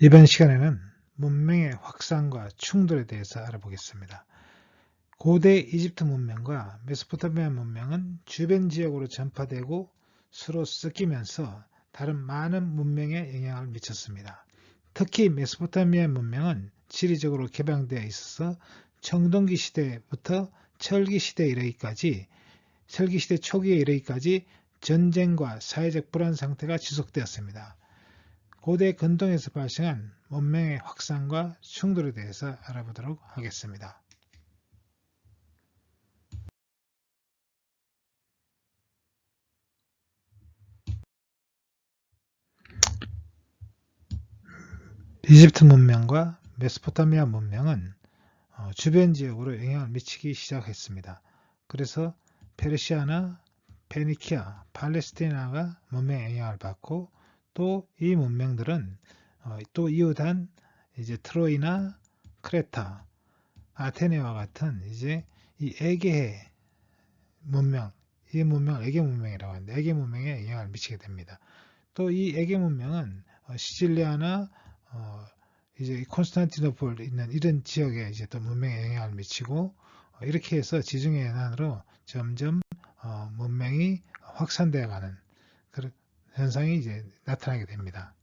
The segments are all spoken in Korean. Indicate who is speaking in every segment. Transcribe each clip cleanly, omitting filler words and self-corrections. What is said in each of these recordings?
Speaker 1: 이번 시간에는 문명의 확산과 충돌에 대해서 알아보겠습니다. 고대 이집트 문명과 메소포타미아 문명은 주변 지역으로 전파되고 서로 섞이면서 다른 많은 문명에 영향을 미쳤습니다. 특히 메소포타미아 문명은 지리적으로 개방되어 있어서 청동기 시대부터 철기 시대에 이르기까지 철기시대 초기에 이르기까지 전쟁과 사회적 불안 상태가 지속되었습니다. 고대 근동에서 발생한 문명의 확산과 충돌에 대해서 알아보도록 하겠습니다. 이집트 문명과 메소포타미아 문명은 주변 지역으로 영향을 미치기 시작했습니다. 그래서 페르시아나 페니키아, 팔레스티나가 문명의 영향을 받고 또 이 문명들은 또 이웃한 이제 트로이나 크레타, 아테네와 같은 이제 이 에게해 문명, 이 문명을 에게 문명이라고 하는데 에게 문명에 영향을 미치게 됩니다. 또 이 에게 문명은 시칠리아나 이제 콘스탄티노폴 있는 이런 지역에 이제 또 문명에 영향을 미치고 이렇게 해서 지중해 연안으로 점점 문명이 확산되어 가는 그런 현상이 이제 나타나게 됩니다.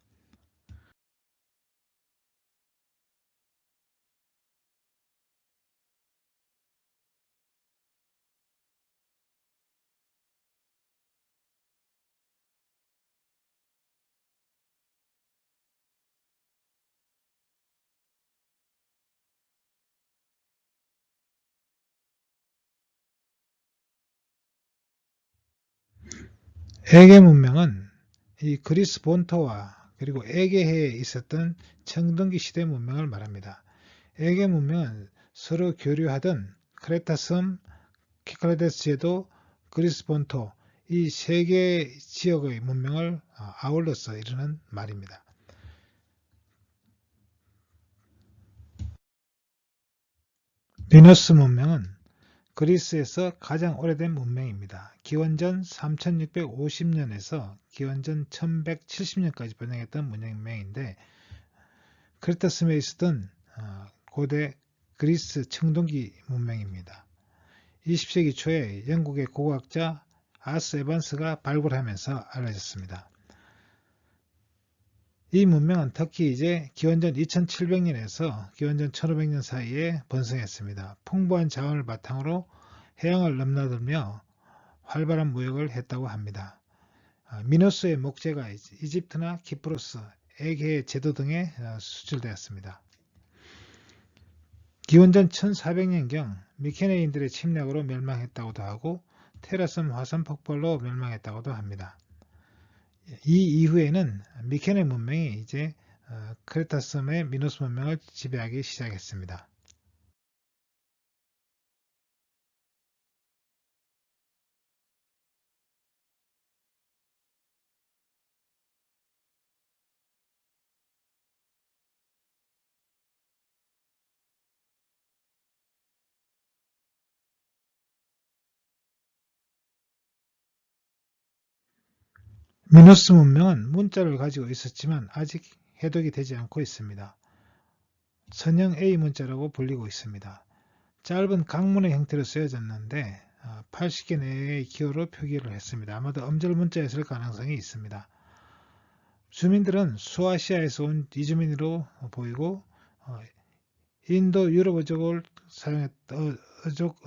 Speaker 1: 에게 문명은 이 그리스 본토와 그리고 에게해에 있었던 청동기 시대 문명을 말합니다. 에게 문명은 서로 교류하던 크레타 섬, 키카라데스 제도, 그리스 본토 이 세 개 지역의 문명을 아울러서 이루는 말입니다. 미노스 문명은 그리스에서 가장 오래된 문명입니다. 기원전 3650년에서 기원전 1170년까지 번영했던 문명인데 크레타섬에 있었던 고대 그리스 청동기 문명입니다. 20세기 초에 영국의 고고학자 아스 에반스가 발굴하면서 알려졌습니다. 이 문명은 특히 이제 기원전 2700년에서 기원전 1500년 사이에 번성했습니다. 풍부한 자원을 바탕으로 해양을 넘나들며 활발한 무역을 했다고 합니다. 미노스의 목재가 이집트나 키프로스, 에게해 제도 등에 수출되었습니다. 기원전 1400년경 미케네인들의 침략으로 멸망했다고도 하고 테라섬 화산 폭발로 멸망했다고도 합니다. 이 이후에는 미케네 문명이 이제 크레타섬의 미노스 문명을 지배하기 시작했습니다. 미노스 문명은 문자를 가지고 있었지만 아직 해독이 되지 않고 있습니다. 선형 A 문자라고 불리고 있습니다. 짧은 강문의 형태로 쓰여졌는데 80개 내외의 기호로 표기를 했습니다. 아마도 엄절 문자였을 가능성이 있습니다. 주민들은 수아시아에서 온 이주민으로 보이고 인도 유럽 어족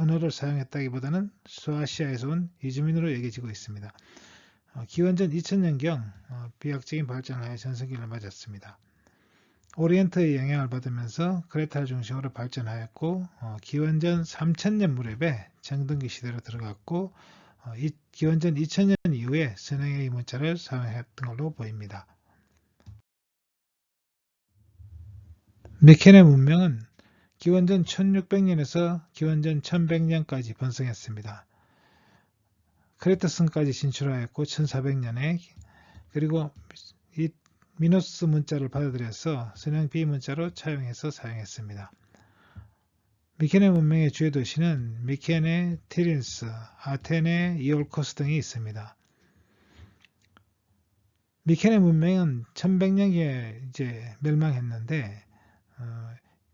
Speaker 1: 언어를 사용했다기보다는 수아시아에서 온 이주민으로 여겨지고 있습니다. 기원전 2000년경 비약적인 발전을 하여 전성기를 맞았습니다. 오리엔트의 영향을 받으면서 크레타를 중심으로 발전하였고 기원전 3000년 무렵에 청동기 시대로 들어갔고 기원전 2000년 이후에 선형의 문자를 사용했던 걸로 보입니다. 미케네 문명은 기원전 1600년에서 기원전 1100년까지 번성했습니다. 크레타성까지 진출하였고 1400년에 그리고 이 미노스 문자를 받아들여서 선형 B 문자로 차용해서 사용했습니다. 미케네 문명의 주요 도시는 미케네, 티린스, 아테네, 이올코스 등이 있습니다. 미케네 문명은 1100년경에 이제 멸망했는데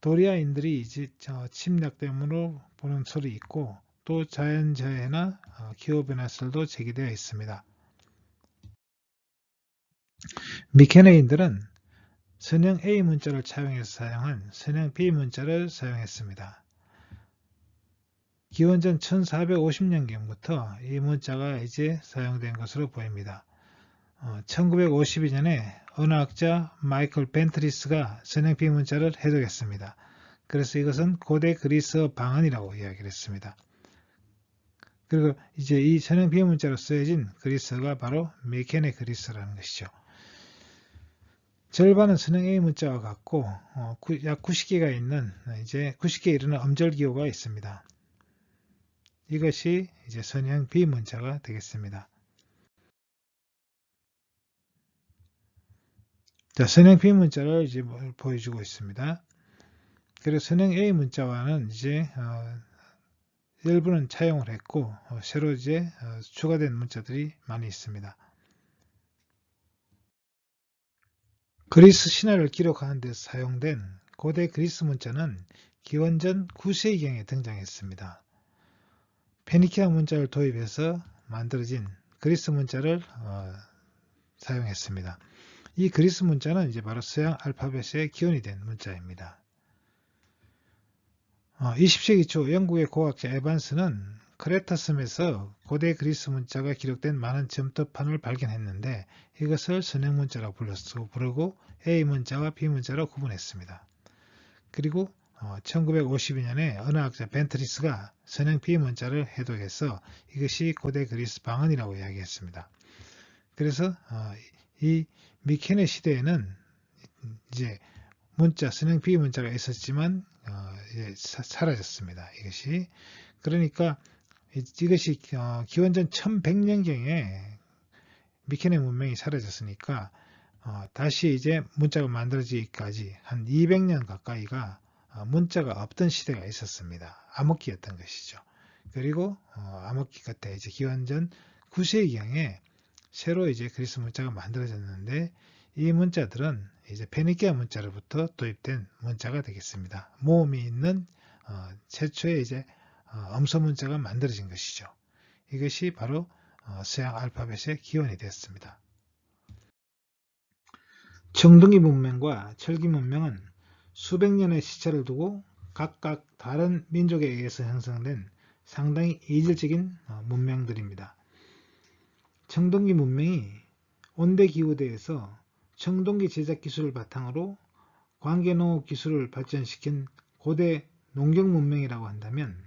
Speaker 1: 도리아인들이 이제 침략 때문으로 보는 설이 있고 또 자연재해나 기후변화설도 제기되어 있습니다. 미케네인들은 선형 A 문자를 차용해서 사용한 선형 B 문자를 사용했습니다. 기원전 1450년경부터 이 문자가 이제 사용된 것으로 보입니다. 1952년에 언어학자 마이클 벤트리스가 선형 B 문자를 해독했습니다. 그래서 이것은 고대 그리스어 방언이라고 이야기를 했습니다. 그리고 이제 이 선형 B 문자로 쓰여진 그리스어가 바로 미케네 그리스어라는 것이죠. 절반은 선형 A 문자와 같고 약 90개가 있는 이제 90개 이르는 음절기호가 있습니다. 이것이 이제 선형 B 문자가 되겠습니다. 자, 선형 B 문자를 이제 보여주고 있습니다. 그리고 선형 A 문자와는 이제 일부는 차용을 했고 새로 이제 추가된 문자들이 많이 있습니다. 그리스 신화를 기록하는 데 사용된 고대 그리스 문자는 기원전 9세기경에 등장했습니다. 페니키아 문자를 도입해서 만들어진 그리스 문자를 사용했습니다. 이 그리스 문자는 이제 바로 서양 알파벳의 기원이 된 문자입니다. 20세기 초 영국의 고학자 에반스는 크레타섬에서 고대 그리스 문자가 기록된 많은 점토판을 발견했는데 이것을 선형 문자라고 부르고 A 문자와 B 문자로 구분했습니다. 그리고 1952년에 언어학자 벤트리스가 선형 B 문자를 해독해서 이것이 고대 그리스 방언이라고 이야기했습니다. 그래서 이 미케네 시대에는 이제 문자, 선형 B 문자가 있었지만 사라졌습니다. 이것이 그러니까 이것이 기원전 1100년경에 미케네 문명이 사라졌으니까 다시 이제 문자가 만들어지기까지 한 200년 가까이가 문자가 없던 시대가 있었습니다. 암흑기였던 것이죠. 그리고 암흑기 끝에 이제 기원전 9세기경에 새로 이제 그리스 문자가 만들어졌는데 이 문자들은 이제 페니키아 문자로부터 도입된 문자가 되겠습니다. 모음이 있는 최초의 이제 음소 문자가 만들어진 것이죠. 이것이 바로 서양 알파벳의 기원이 되었습니다. 청동기 문명과 철기 문명은 수백 년의 시차를 두고 각각 다른 민족에 의해서 형성된 상당히 이질적인 문명들입니다. 청동기 문명이 온대기후대에서 청동기 제작 기술을 바탕으로 관계농업 기술을 발전시킨 고대 농경 문명이라고 한다면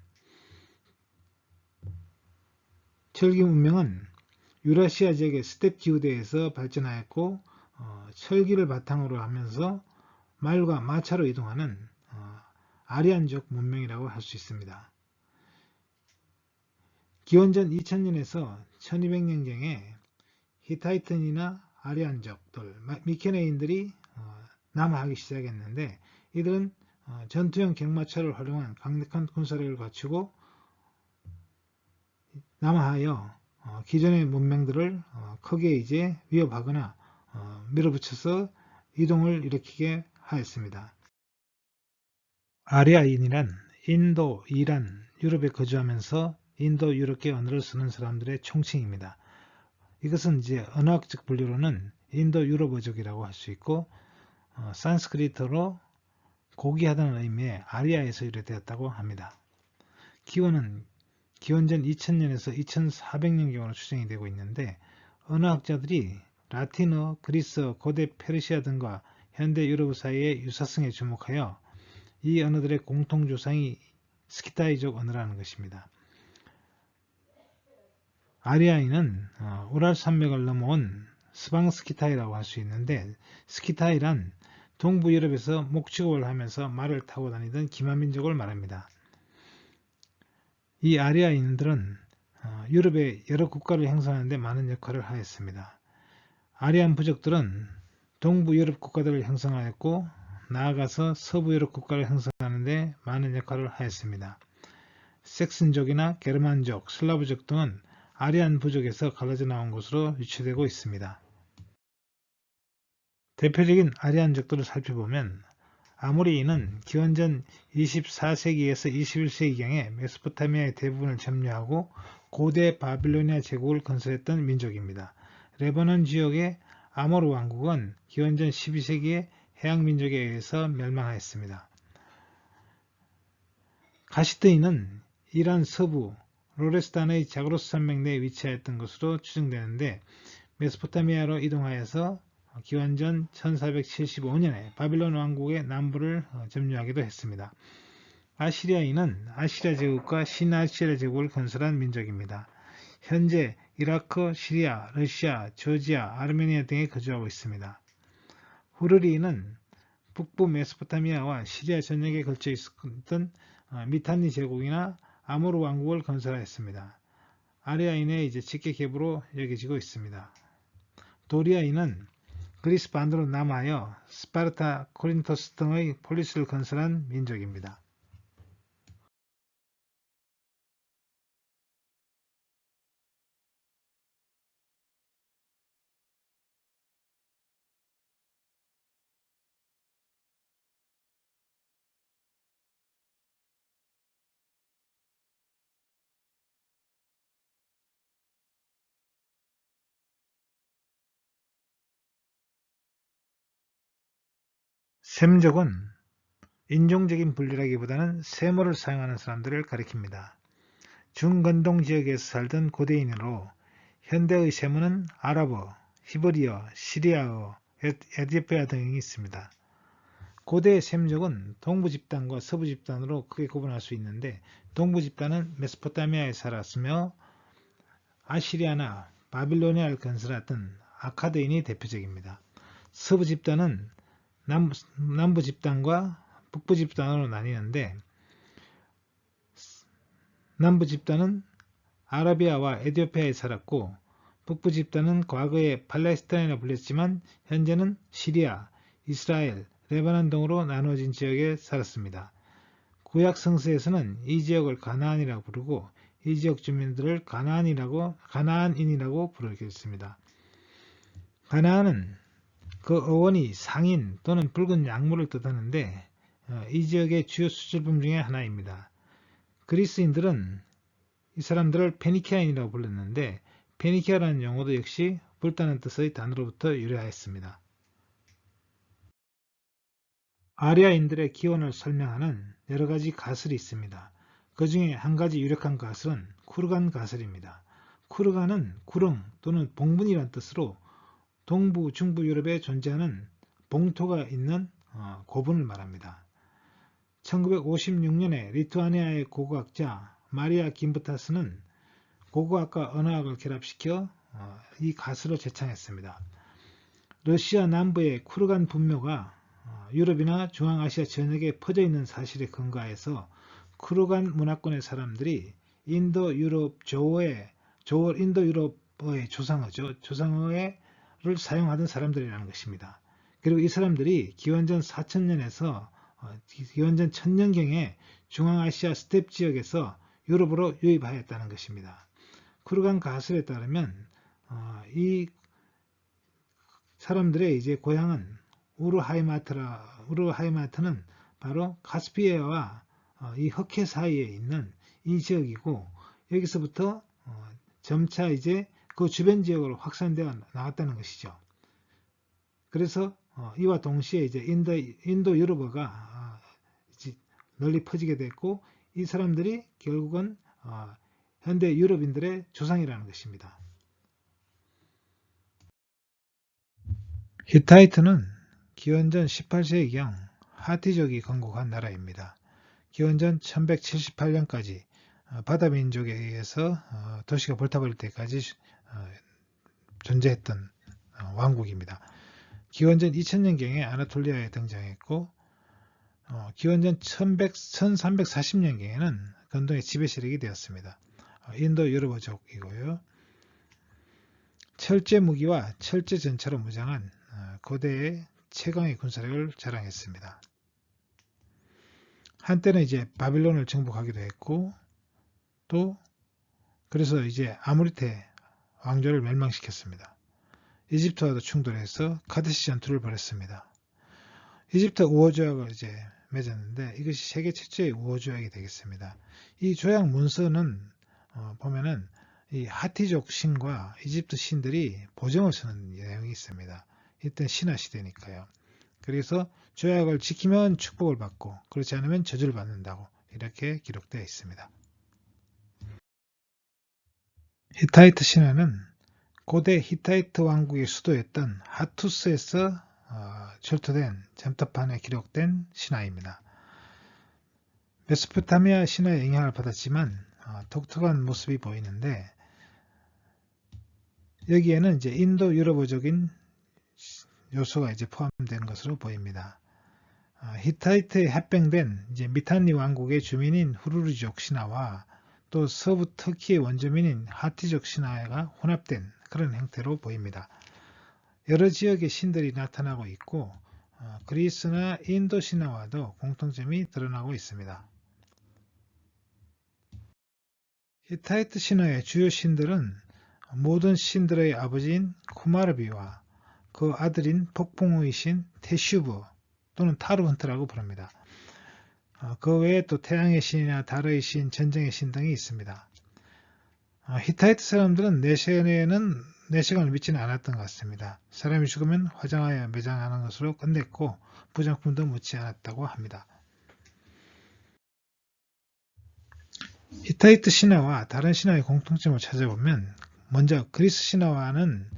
Speaker 1: 철기 문명은 유라시아 지역의 스텝 기후대에서 발전하였고 철기를 바탕으로 하면서 말과 마차로 이동하는 아리안족 문명이라고 할 수 있습니다. 기원전 2000년에서 1200년경에 히타이튼이나 아리안족들, 미케네인들이 남하하기 시작했는데 이들은 전투형 경마차를 활용한 강력한 군사력을 갖추고 남하하여 기존의 문명들을 크게 이제 위협하거나 밀어붙여서 이동을 일으키게 하였습니다. 아리아인이란 인도, 이란, 유럽에 거주하면서 인도, 유럽계 언어를 쓰는 사람들의 총칭입니다. 이것은 이제 언어학적 분류로는 인도 유럽어족이라고 할 수 있고 산스크리트로 고귀하다는 의미의 아리아에서 유래되었다고 합니다. 기원은 기원전 2000년에서 2400년경으로 추정이 되고 있는데 언어학자들이 라틴어, 그리스어, 고대 페르시아 등과 현대 유럽 사이의 유사성에 주목하여 이 언어들의 공통조상이 스키타이족 언어라는 것입니다. 아리아인은 우랄 산맥을 넘어온 스방스키타이라고 할 수 있는데 스키타이란 동부 유럽에서 목축업을 하면서 말을 타고 다니던 기마민족을 말합니다. 이 아리아인들은 유럽의 여러 국가를 형성하는 데 많은 역할을 하였습니다. 아리안 부족들은 동부 유럽 국가들을 형성하였고 나아가서 서부 유럽 국가를 형성하는 데 많은 역할을 하였습니다. 섹슨족이나 게르만족, 슬라브족 등은 아리안 부족에서 갈라져 나온 것으로 유추되고 있습니다. 대표적인 아리안족들을 살펴보면 아모리인은 기원전 24세기에서 21세기경에 메소포타미아의 대부분을 점유하고 고대 바빌로니아 제국을 건설했던 민족입니다. 레바논 지역의 아모르 왕국은 기원전 12세기에 해양 민족에 의해서 멸망하였습니다. 가시드인은 이란 서부 로레스탄의 자그로스 산맥 내에 위치하였던 것으로 추정되는데 메소포타미아로 이동하여서 기원전 1475년에 바빌론 왕국의 남부를 점유하기도 했습니다. 아시리아인은 아시리아 제국과 신아시리아 제국을 건설한 민족입니다. 현재 이라크, 시리아, 러시아, 조지아, 아르메니아 등에 거주하고 있습니다. 후르리인은 북부 메소포타미아와 시리아 전역에 걸쳐 있었던 미탄니 제국이나 아모르 왕국을 건설하였습니다. 아리아인의 직계 계보로 여겨지고 있습니다. 도리아인은 그리스 반도로 남하여 스파르타, 코린토스 등의 폴리스를 건설한 민족입니다. 셈족은 인종적인 분류라기보다는 세모를 사용하는 사람들을 가리킵니다. 중건동 지역에서 살던 고대인으로 현대의 세모는 아랍어, 히브리어, 시리아어, 에티오피아 등이 있습니다. 고대 셈족은 동부 집단과 서부 집단으로 크게 구분할 수 있는데 동부 집단은 메소포타미아에 살았으며 아시리아나 바빌로니아를 건설했던 아카드인이 대표적입니다. 서부 집단은 남부 집단과 북부 집단으로 나뉘는데 남부 집단은 아라비아와 에티오피아에 살았고 북부 집단은 과거에 팔레스타인이라 불렸지만 현재는 시리아, 이스라엘, 레바논 등으로 나누어진 지역에 살았습니다. 구약 성서에서는 이 지역을 가나안이라고 부르고 이 지역 주민들을 가나안인이라고 부르고 있습니다. 가나안은 그 어원이 상인 또는 붉은 약물을 뜻하는데 이 지역의 주요 수출품 중에 하나입니다. 그리스인들은 이 사람들을 페니키아인이라고 불렀는데 페니키아라는 용어도 역시 붉다는 뜻의 단어로부터 유래하였습니다. 아리아인들의 기원을 설명하는 여러가지 가설이 있습니다. 그 중에 한 가지 유력한 가설은 쿠르간 가설입니다. 쿠르간은 구름 또는 봉분이란 뜻으로 동부, 중부 유럽에 존재하는 봉토가 있는 고분을 말합니다. 1956년에 리투아니아의 고고학자 마리아 김부타스는 고고학과 언어학을 결합시켜 이 가설을 제창했습니다. 러시아 남부의 쿠르간 분묘가 유럽이나 중앙아시아 전역에 퍼져 있는 사실에 근거해서 쿠르간 문화권의 사람들이 인도 유럽어의 조상어를 사용하던 사람들이라는 것입니다. 그리고 이 사람들이 기원전 4000년에서 기원전 1000년경에 중앙아시아 스텝 지역에서 유럽으로 유입하였다는 것입니다. 쿠르간 가설에 따르면 이 사람들의 고향은 우르하이마트는 바로 카스피해와 이 흑해 사이에 있는 이 지역이고 여기서부터 점차 그 주변 지역으로 확산되어 나왔다는 것이죠. 그래서 이와 동시에 인도 유럽어가 널리 퍼지게 됐고 이 사람들이 결국은 현대 유럽인들의 조상이라는 것입니다. 히타이트는 기원전 18세기경 하티족이 건국한 나라입니다. 기원전 1178년까지 바다민족에 의해서 도시가 불타버릴 때까지 존재했던 왕국입니다. 기원전 2000년경에 아나톨리아에 등장했고 기원전 1340년경에는 건동의 지배 세력이 되었습니다. 인도 유럽어족이고요. 철제 무기와 철제 전차로 무장한 고대의 최강의 군사력을 자랑했습니다. 한때는 바빌론을 정복하기도 했고 또 그래서 아무리테 왕조를 멸망시켰습니다. 이집트와도 충돌해서 카데시 전투를 벌였습니다. 이집트 우호조약을 이제 맺었는데 이것이 세계 최초의 우호조약이 되겠습니다. 이 조약 문서는 보면은 이 하티족 신과 이집트 신들이 보정을 서는 내용이 있습니다. 이때 신화 시대니까요. 그래서 조약을 지키면 축복을 받고 그렇지 않으면 저주를 받는다고 이렇게 기록되어 있습니다. 히타이트 신화는 고대 히타이트 왕국의 수도였던 하투스에서 출토된 점토판에 기록된 신화입니다. 메소포타미아 신화의 영향을 받았지만 독특한 모습이 보이는데 여기에는 이제 인도 유럽어적인 요소가 이제 포함된 것으로 보입니다. 히타이트에 합병된 이제 미탄니 왕국의 주민인 후르르족 신화와 또 서부 터키의 원주민인 하티족 신화가 혼합된 그런 형태로 보입니다. 여러 지역의 신들이 나타나고 있고 그리스나 인도 신화와도 공통점이 드러나고 있습니다. 히타이트 신화의 주요 신들은 모든 신들의 아버지인 쿠마르비와 그 아들인 폭풍우의 신 테슈브 또는 타르헌트라고 부릅니다. 그 외에 또 태양의 신이나 달의 신, 전쟁의 신 등이 있습니다. 히타이트 사람들은 내시간을 믿지는 않았던 것 같습니다. 사람이 죽으면 화장하여 매장하는 것으로 끝냈고 부정품도 묻지 않았다고 합니다. 히타이트 신화와 다른 신화의 공통점을 찾아보면 먼저 그리스 신화와는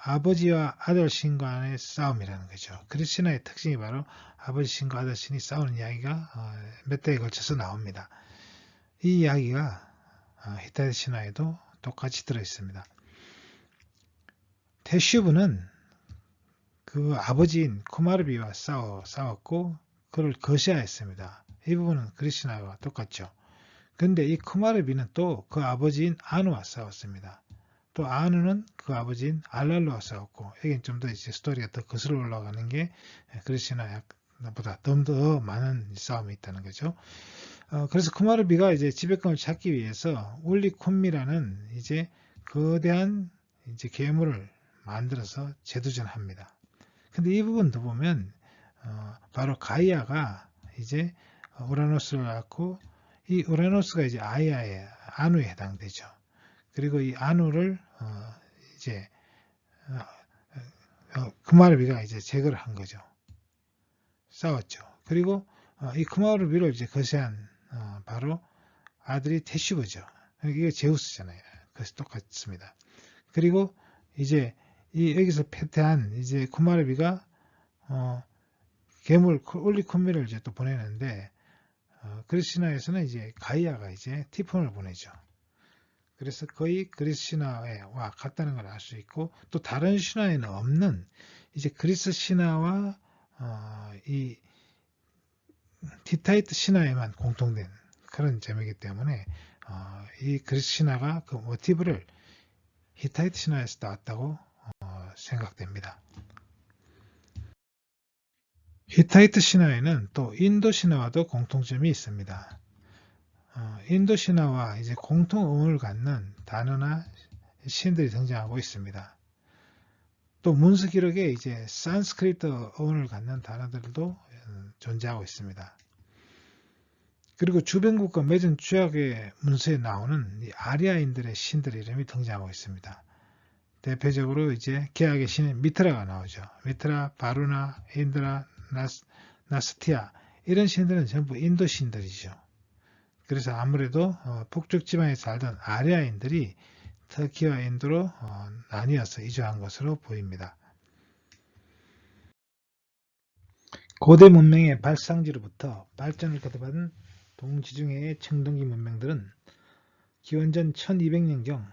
Speaker 1: 아버지와 아들 신 간의 싸움이라는 거죠. 그리스 신화의 특징이 바로 아버지 신과 아들 신이 싸우는 이야기가 몇 대에 걸쳐서 나옵니다. 이 이야기가 히타이트 신화에도 똑같이 들어있습니다. 테슈브는 그 아버지인 쿠마르비와 싸웠고 그를 거시하였습니다. 이 부분은 그리스 신화와 똑같죠. 그런데 이 쿠마르비는 또 그 아버지인 아누와 싸웠습니다. 또 아누는 그 아버지인 알랄로와 싸웠고 여기는 좀 더 이제 스토리가 더 거슬러 올라가는 게 그리스 신화보다 좀 더 많은 싸움이 있다는 거죠. 그래서 쿠마르비가 이제 지배권을 찾기 위해서 울리콤미라는 이제 거대한 이제 괴물을 만들어서 재도전합니다. 근데 이 부분도 보면 바로 가이아가 이제 우라노스를 낳고 이 우라노스가 이제 아이아의 아누에 해당되죠. 그리고 이 아누를 이제 쿠마르비가 이제 제거를 한 거죠. 싸웠죠. 그리고 이 쿠마르비를 이제 거세한 바로 아들이 테슈브죠. 이게 제우스잖아요. 그래서 똑같습니다. 그리고 이제 여기서 패퇴한 이제 쿠마르비가 괴물 울리콤미를 이제 또 보내는데 그리스 신화에서는 이제 가이아가 이제 티폰을 보내죠. 그래서 거의 그리스 신화와 같다는 걸 알 수 있고 또 다른 신화에는 없는 이제 그리스 신화와 이 히타이트 신화에만 공통된 그런 점이기 때문에 이 그리스 신화가 그 모티브를 히타이트 신화에서 나왔다고 생각됩니다. 히타이트 신화에는 또 인도 신화와도 공통점이 있습니다. 인도 신화와 이제 공통 어원을 갖는 단어나 신들이 등장하고 있습니다. 또 문서 기록에 이제 산스크리트 어원을 갖는 단어들도 존재하고 있습니다. 그리고 주변국과 맺은 조약의 문서에 나오는 이 아리아인들의 신들 이름이 등장하고 있습니다. 대표적으로 이제 계약의 신인 미트라가 나오죠. 미트라, 바루나, 인드라, 나스티아 이런 신들은 전부 인도 신들이죠. 그래서 아무래도 북쪽 지방에 살던 아리아인들이 터키와 인도로 나뉘어서 이주한 것으로 보입니다. 고대 문명의 발상지로부터 발전을 거듭한 동지중해의 청동기 문명들은 기원전 1200년경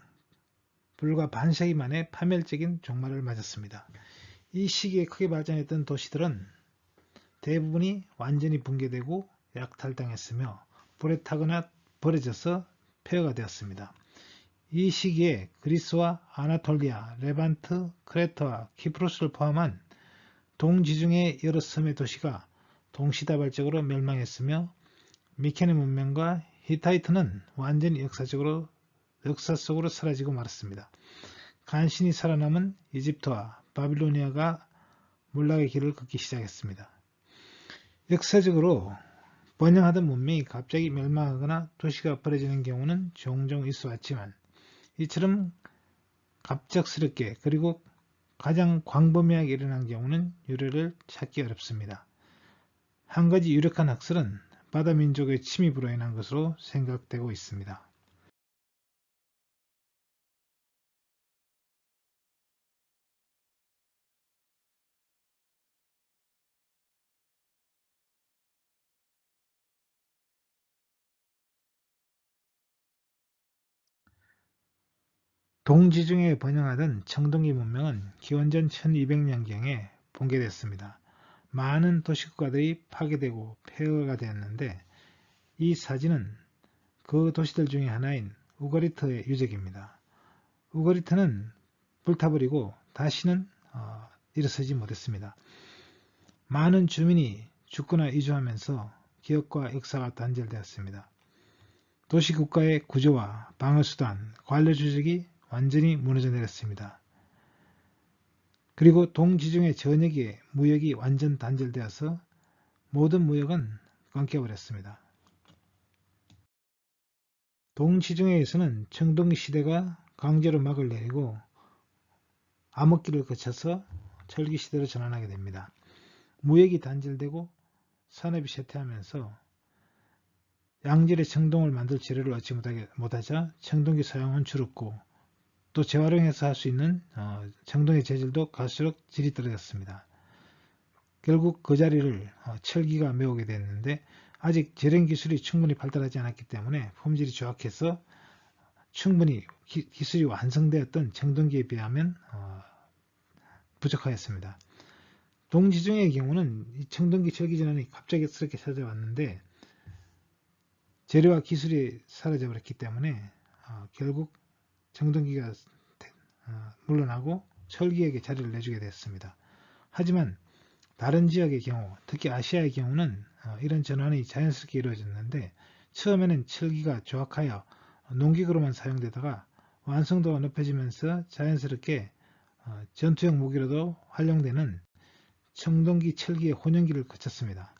Speaker 1: 불과 반세기 만에 파멸적인 종말을 맞았습니다. 이 시기에 크게 발전했던 도시들은 대부분이 완전히 붕괴되고 약탈당했으며 불에 타거나 버려져서 폐허가 되었습니다. 이 시기에 그리스와 아나톨리아, 레반트, 크레타와 키프로스를 포함한 동지중해 여러 섬의 도시가 동시다발적으로 멸망했으며 미케네 문명과 히타이트는 완전히 역사 속으로 사라지고 말았습니다. 간신히 살아남은 이집트와 바빌로니아가 몰락의 길을 걷기 시작했습니다. 역사적으로 번영하던 문명이 갑자기 멸망하거나 도시가 엎어지는 경우는 종종 있어 왔지만 이처럼 갑작스럽게 그리고 가장 광범위하게 일어난 경우는 유래를 찾기 어렵습니다. 한 가지 유력한 학설은 바다 민족의 침입으로 인한 것으로 생각되고 있습니다. 동지중해 번영하던 청동기 문명은 기원전 1200년경에 붕괴됐습니다. 많은 도시국가들이 파괴되고 폐허가 되었는데 이 사진은 그 도시들 중에 하나인 우거리트의 유적입니다. 우거리트는 불타버리고 다시는 일어서지 못했습니다. 많은 주민이 죽거나 이주하면서 기억과 역사가 단절되었습니다. 도시국가의 구조와 방어수단, 관료조직이 완전히 무너져 내렸습니다. 그리고 동지중해 전역의 무역이 완전 단절되어서 모든 무역은 끊겨버렸습니다. 동지중해에서는 청동기 시대가 강제로 막을 내리고 암흑기를 거쳐서 철기 시대로 전환하게 됩니다. 무역이 단절되고 산업이 쇠퇴하면서 양질의 청동을 만들 재료를 얻지 못하자 청동기 사용은 줄었고 또 재활용해서 할 수 있는 청동의 재질도 갈수록 질이 떨어졌습니다. 결국 그 자리를 철기가 메우게 됐는데 아직 제련 기술이 충분히 발달하지 않았기 때문에 품질이 조악해서 충분히 기술이 완성되었던 청동기에 비하면 부족하였습니다. 동지중해의 경우는 이 청동기 철기 전환이 갑작스럽게 찾아왔는데 재료와 기술이 사라져버렸기 때문에 결국 청동기가 물러나고 철기에게 자리를 내주게 됐습니다. 하지만 다른 지역의 경우, 특히 아시아의 경우는 이런 전환이 자연스럽게 이루어졌는데 처음에는 철기가 조악하여 농기구로만 사용되다가 완성도가 높아지면서 자연스럽게 전투용 무기로도 활용되는 청동기 철기의 혼연기를 거쳤습니다.